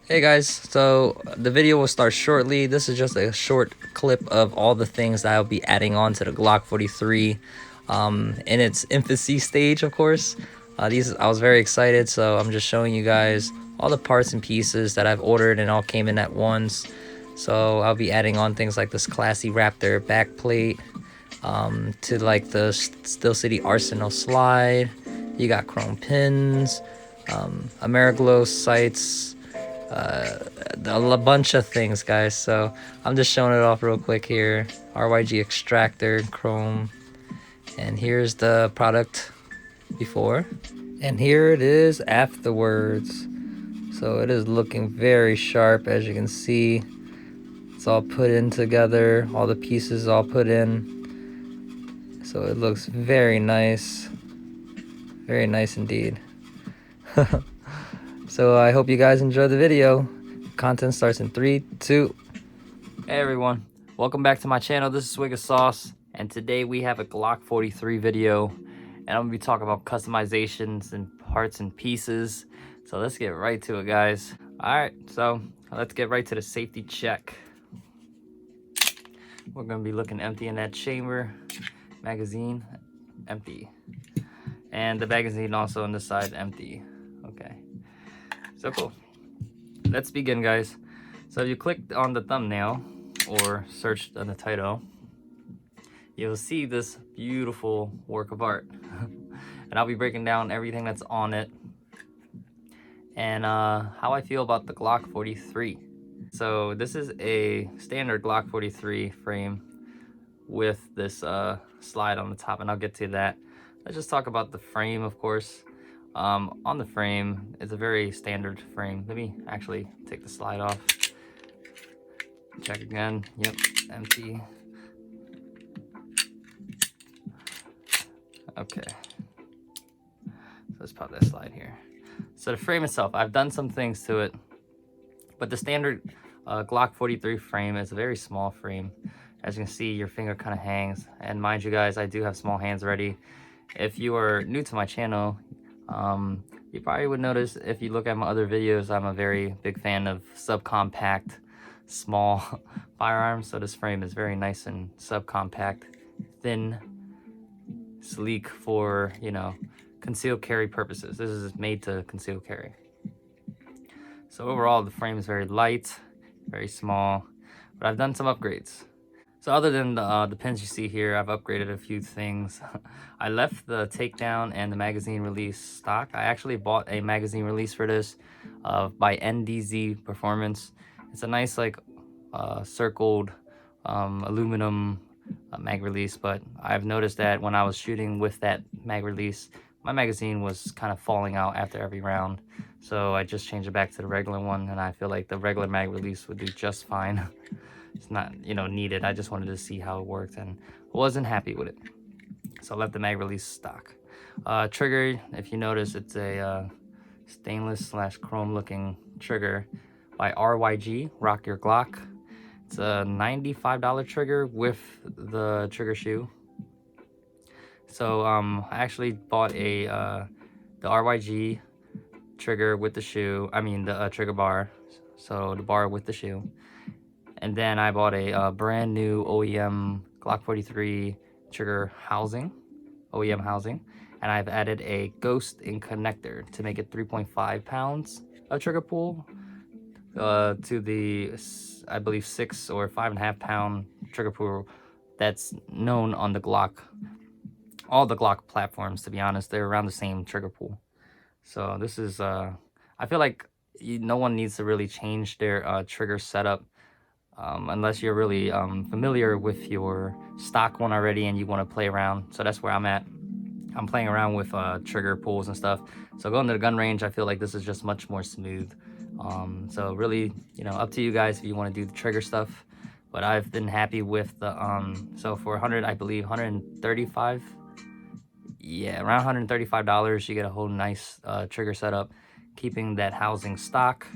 Hey guys, so the video will start shortly. This is just a short clip of all the things that I'll be adding on to the Glock 43 in its infancy stage, of course. I was very excited, so I'm just showing you guys all the parts and pieces that I've ordered and all came in at once. So I'll be adding on things like this classy Raptor backplate, to like the Steel City Arsenal slide. You got chrome pins, Ameriglow sights, a bunch of things, guys. So I'm just showing it off real quick here. RYG extractor, chrome, and here's the product before, and here it is afterwards. So it is looking very sharp, as you can see. It's all put in together, all the pieces all put in, so it looks very nice indeed. So I hope you guys enjoy the video. Content starts in 3, 2. Hey everyone, welcome back to my channel. This is Swig of Sauce, and today we have a Glock 43 video, and I'm gonna be talking about customizations and parts and pieces. So let's get right to it, guys. All right, so let's get right to the safety check. We're gonna be looking empty in that chamber. Magazine empty, and the magazine also on this side empty. Okay, so cool. Let's begin, guys. So if you clicked on the thumbnail or searched on the title, you'll see this beautiful work of art. And I'll be breaking down everything that's on it and how I feel about the Glock 43. So this is a standard Glock 43 frame with this slide on the top, and I'll get to that. Let's just talk about the frame, of course. On the frame, it's a very standard frame. Let me actually take the slide off. Check again. Yep, empty. Okay. So let's pop that slide here. So the frame itself, I've done some things to it, but the standard Glock 43 frame is a very small frame. As you can see, your finger kind of hangs. And mind you guys, I do have small hands already. If you are new to my channel, you probably would notice if you look at my other videos, I'm a very big fan of subcompact, small firearms. So this frame is very nice and subcompact, thin, sleek for, you know, concealed carry purposes. This is made to conceal carry. So overall, the frame is very light, very small, but I've done some upgrades. So other than the pins you see here, I've upgraded a few things. I left the takedown and the magazine release stock. I actually bought a magazine release for this by NDZ Performance. It's a nice like circled aluminum mag release, but I've noticed that when I was shooting with that mag release, my magazine was kind of falling out after every round. So I just changed it back to the regular one, and I feel like the regular mag release would do just fine. It's not, you know, needed. I just wanted to see how it worked and wasn't happy with it. So I left the mag release stock. Trigger, if you notice, it's a stainless / chrome looking trigger by RYG, Rock Your Glock. It's a $95 trigger with the trigger shoe. So I actually bought a the RYG trigger with the shoe. I mean the trigger bar. So the bar with the shoe. And then I bought a brand new OEM Glock 43 trigger housing, OEM housing, and I've added a ghost in connector to make it 3.5 pounds of trigger pull to the, I believe, 6 or 5.5 pound trigger pull that's known on the Glock. All the Glock platforms, to be honest, they're around the same trigger pull. So this is, I feel like no one needs to really change their trigger setup. Unless you're really familiar with your stock one already and you want to play around. So that's where I'm at. I'm playing around with trigger pulls and stuff. So going to the gun range, I feel like this is just much more smooth. So really, you know, up to you guys if you want to do the trigger stuff. But I've been happy with the, so for 100, I believe 135. Yeah, around $135, you get a whole nice trigger setup, keeping that housing stock.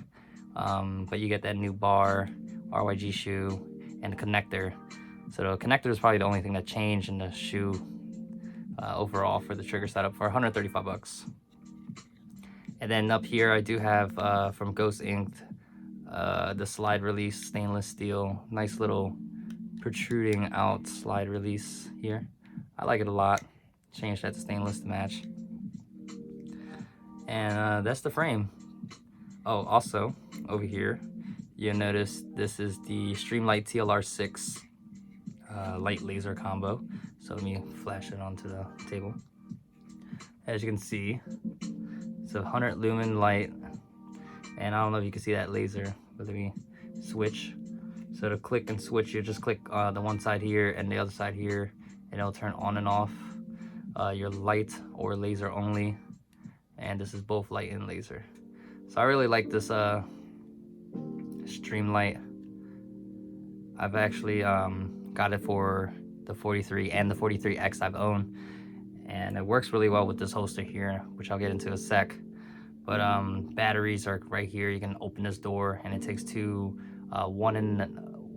But you get that new bar, RYG shoe, and the connector. So the connector is probably the only thing that changed in the shoe overall for the trigger setup for 135 bucks. And then up here I do have from Ghost Inked the slide release stainless steel, nice little protruding out slide release here. I like it a lot. Change that to stainless to match. And that's the frame. Oh, also over here, you'll notice this is the Streamlight TLR6 light laser combo. So let me flash it onto the table. As you can see, it's a 100 lumen light, and I don't know if you can see that laser, but let me switch. So to click and switch, you just click the one side here and the other side here, and it'll turn on and off your light or laser only. And this is both light and laser. So I really like this Streamlight. I've actually got it for the 43 and the 43X I've owned, and it works really well with this holster here, which I'll get into in a sec. But batteries are right here. You can open this door, and it takes two 1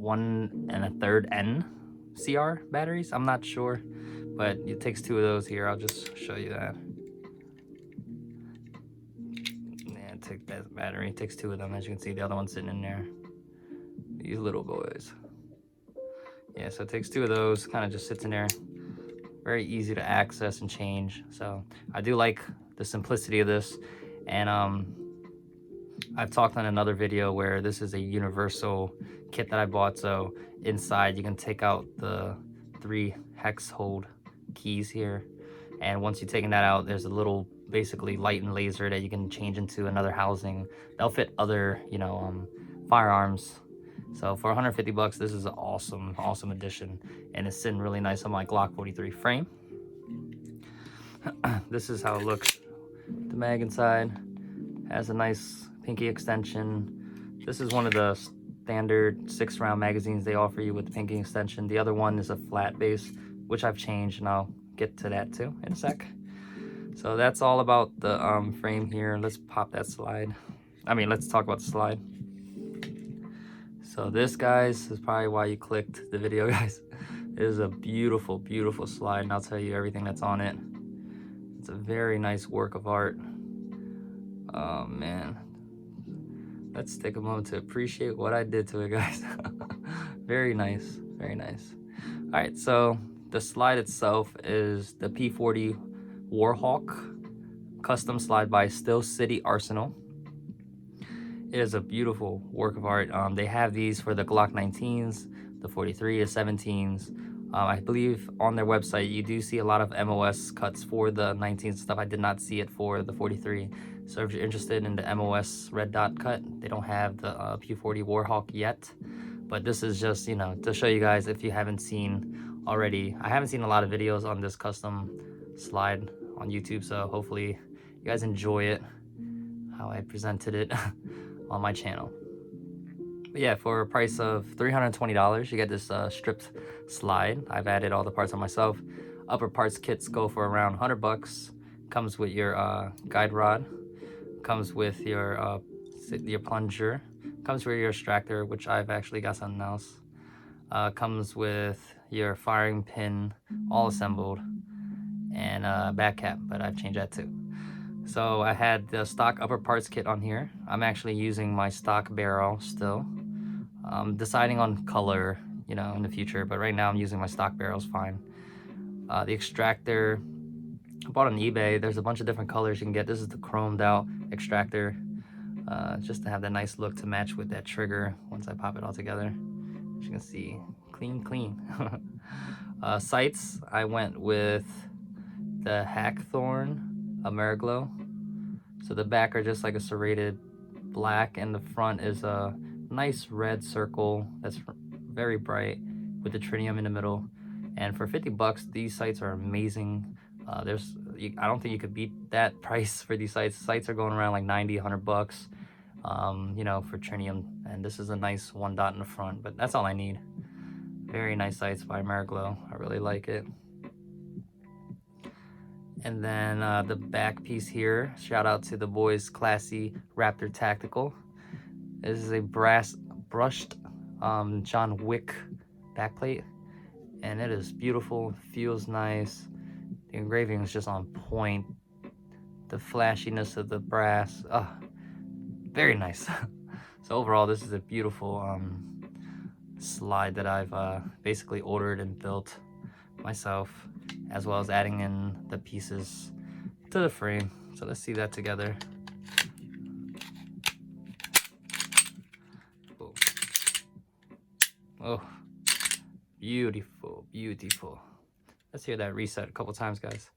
1/3 NCR batteries. I'm not sure, but it takes two of those here. I'll just show you that. Yeah, take that battery. It takes two of them. As you can see, the other one's sitting in there. These little boys. Yeah, so it takes two of those. Kind of just sits in there. Very easy to access and change. So I do like the simplicity of this. And I've talked on another video where this is a universal kit that I bought. So inside you can take out the 3 hex hold keys here, and once you've taken that out, there's a little basically light and laser that you can change into another housing. They'll fit other, you know, firearms. So for 150 bucks, this is an awesome addition, and it's sitting really nice on my Glock 43 frame. This is how it looks. The mag inside has a nice pinky extension. This is one of the standard 6-round magazines they offer you with the pinky extension. The other one is a flat base, which I've changed, and I'll get to that too in a sec. So that's all about the frame here. Let's pop that slide. Let's talk about the slide. So this, guys, is probably why you clicked the video, guys. It is a beautiful slide, and I'll tell you everything that's on it. It's a very nice work of art. Oh man, let's take a moment to appreciate what I did to it, guys. Very nice. All right, so the slide itself is the P40 Warhawk custom slide by Still City Arsenal. It is a beautiful work of art. They have these for the Glock 19s, the 43, the 17s. I believe on their website you do see a lot of MOS cuts for the 19s stuff. I did not see it for the 43. So if you're interested in the MOS red dot cut, they don't have the P40 Warhawk yet. But this is just, you know, to show you guys if you haven't seen already. I haven't seen a lot of videos on this custom slide on YouTube, so hopefully you guys enjoy it, how I presented it on my channel. But yeah, for a price of $320, you get this stripped slide. I've added all the parts on myself. Upper parts kits go for around 100 bucks. Comes with your guide rod. Comes with your plunger. Comes with your extractor, which I've actually got something else. Comes with your firing pin, all assembled, and back cap, but I've changed that too. So I had the stock upper parts kit on here. I'm actually using my stock barrel still. Deciding on color, you know, in the future, but right now I'm using my stock barrels fine. The extractor, I bought on eBay. There's a bunch of different colors you can get. This is the chromed out extractor, just to have that nice look to match with that trigger once I pop it all together. As you can see, clean. Sights, I went with the Hackthorn Ameriglow. So the back are just like a serrated black, and the front is a nice red circle that's very bright with the tritium in the middle. And for 50 bucks, these sights are amazing. I don't think you could beat that price for these sights. Sights are going around like 90, 100 bucks, you know, for tritium. And this is a nice 1 dot in the front, but that's all I need. Very nice sights by Ameriglow. I really like it. And then the back piece here, shout out to the boys, Classy Raptor Tactical. This is a brushed John Wick backplate, and it is beautiful, feels nice. The engraving is just on point. The flashiness of the brass, very nice. So overall, this is a beautiful slide that I've basically ordered and built myself, as well as adding in the pieces to the frame. So let's see that together. Boom. Oh, beautiful, beautiful. Let's hear that reset a couple times, guys.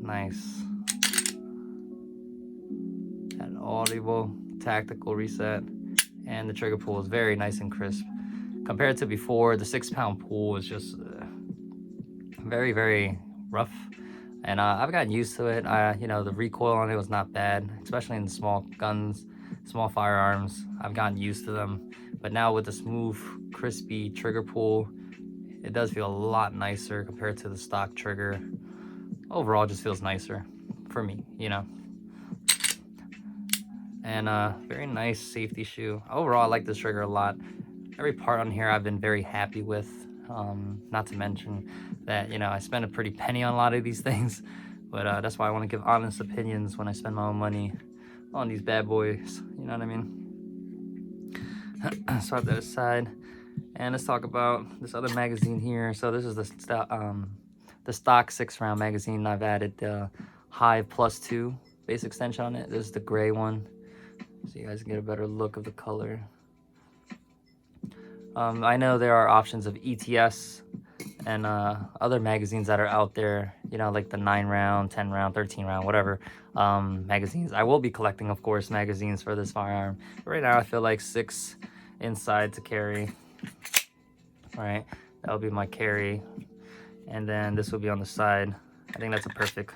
Nice. An audible, tactical reset. And the trigger pull is very nice and crisp. Compared to before, the 6-pound pull was just very, very rough. And I've gotten used to it. You know, the recoil on it was not bad, especially in small guns, small firearms. I've gotten used to them. But now with the smooth, crispy trigger pull, it does feel a lot nicer compared to the stock trigger. Overall, it just feels nicer for me, you know. And very nice safety shoe. Overall, I like this trigger a lot. Every part on here I've been very happy with. Not to mention that, you know, I spend a pretty penny on a lot of these things, but that's why I want to give honest opinions when I spend my own money on these bad boys. You know what I mean? Start that aside, and let's talk about this other magazine here. So this is the stock 6-round magazine. I've added the Hive +2 base extension on it. This is the gray one, so you guys can get a better look of the color. I know there are options of ETS and other magazines that are out there, you know, like the 9-round, 10-round, 13-round, whatever magazines. I will be collecting, of course, magazines for this firearm. But right now, I feel like 6 inside to carry. All right, that'll be my carry. And then this will be on the side. I think that's a perfect,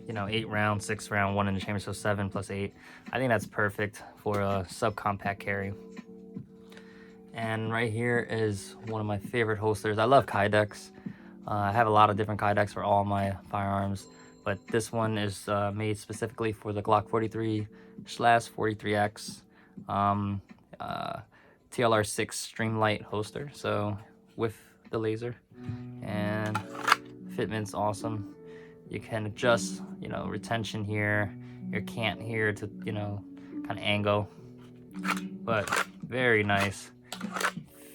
you know, 8-round, 6-round, 1 in the chamber, so 7 + 8. I think that's perfect for a subcompact carry. And right here is one of my favorite holsters. I love Kydex. I have a lot of different Kydex for all my firearms, but this one is made specifically for the Glock 43/43X TLR6 Streamlight holster. So with the laser, and fitment's awesome. You can adjust, you know, retention here, your cant here to, you know, kind of angle, but very nice.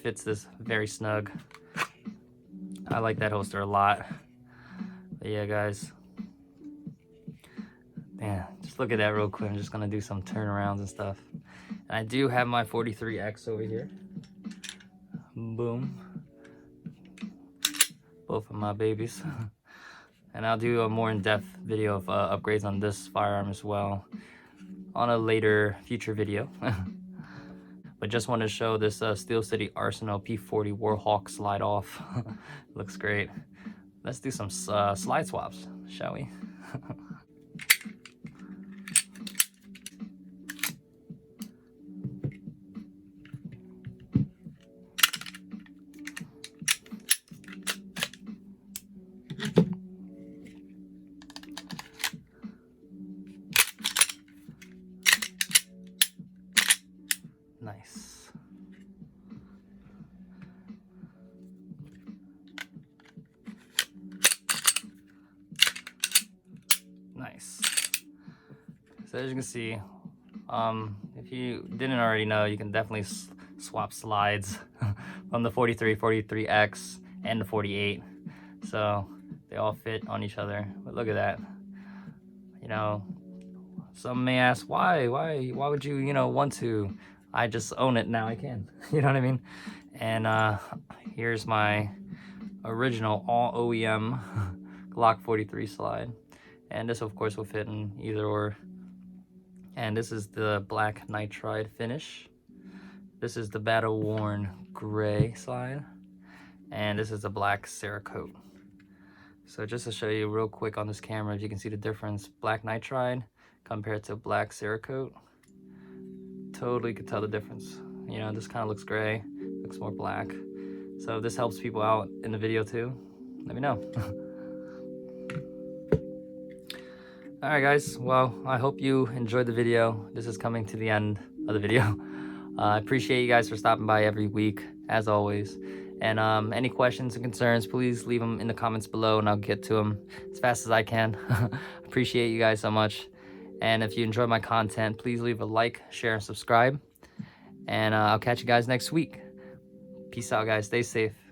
Fits this very snug. I like that holster a lot. But yeah, guys, man, just look at that real quick. I'm just gonna do some turnarounds and stuff. And I do have my 43X over here. Boom. Both of my babies. And I'll do a more in-depth video of upgrades on this firearm as well on a later future video. But just want to show this Steel City Arsenal P40 Warhawk slide off. Looks great. Let's do some slide swaps, shall we? Nice. Nice. So as you can see, if you didn't already know, you can definitely swap slides from the 43/43X and the 48. So they all fit on each other. But look at that. You know, some may ask why would you, you know, want to? I just own it now. I can. You know what I mean? And here's my original all OEM Glock 43 slide, and this of course will fit in either or. And this is the black nitride finish. This is the battle worn gray slide, and this is the black Cerakote. So just to show you real quick on this camera, if you can see the difference, black nitride compared to black Cerakote, totally could tell the difference. You know, this kind of looks gray, looks more black. So if this helps people out in the video too, let me know. All right, guys. Well, I hope you enjoyed the video. This is coming to the end of the video. I appreciate you guys for stopping by every week, as always. And any questions and concerns, please leave them in the comments below, and I'll get to them as fast as I can. Appreciate you guys so much. And if you enjoy my content, please leave a like, share, and subscribe. And I'll catch you guys next week. Peace out, guys. Stay safe.